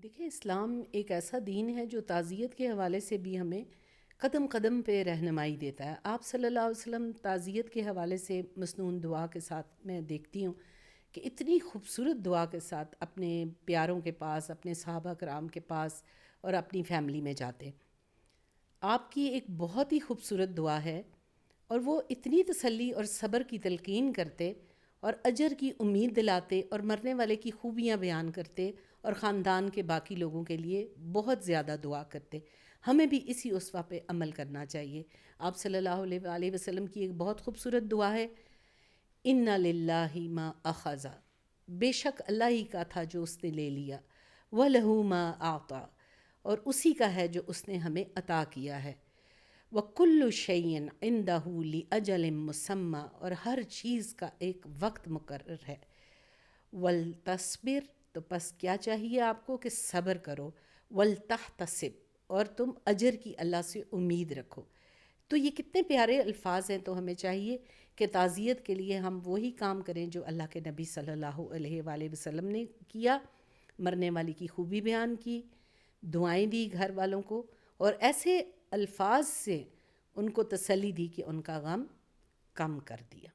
دیکھیں، اسلام ایک ایسا دین ہے جو تعزیت کے حوالے سے بھی ہمیں قدم قدم پہ رہنمائی دیتا ہے۔ آپ صلی اللہ علیہ وسلم تعزیت کے حوالے سے مسنون دعا کے ساتھ میں دیکھتی ہوں کہ اتنی خوبصورت دعا کے ساتھ اپنے پیاروں کے پاس، اپنے صحابہ کرام کے پاس اور اپنی فیملی میں جاتے۔ آپ کی ایک بہت ہی خوبصورت دعا ہے، اور وہ اتنی تسلی اور صبر کی تلقین کرتے اور اجر کی امید دلاتے اور مرنے والے کی خوبیاں بیان کرتے اور خاندان کے باقی لوگوں کے لیے بہت زیادہ دعا کرتے۔ ہمیں بھی اسی اسوہ پہ عمل کرنا چاہیے۔ آپ صلی اللہ علیہ وآلہ وسلم کی ایک بہت خوبصورت دعا ہے، ان للہ ما اخذ، بے شک اللہ ہی کا تھا جو اس نے لے لیا، وَلَهُ مَا أَعْطَى، اور اسی کا ہے جو اس نے ہمیں عطا کیا ہے، وَكُلُّ شَيْءٍ عِنْدَهُ لِأَجَلٍ مُّسَمًّى، اور ہر چیز کا ایک وقت مقرر ہے، وَلْتَصْبِرْ، تو پس کیا چاہیے آپ کو کہ صبر کرو، وَلْتَحْتَسِبْ، اور تم اجر کی اللہ سے امید رکھو۔ تو یہ کتنے پیارے الفاظ ہیں، تو ہمیں چاہیے کہ تعزیت کے لیے ہم وہی کام کریں جو اللہ کے نبی صلی اللہ علیہ وآلہ وسلم نے کیا، مرنے والی کی خوبی بیان کی، دعائیں دی گھر والوں کو، اور ایسے الفاظ سے ان کو تسلی دی کہ ان کا غم کم کر دیا۔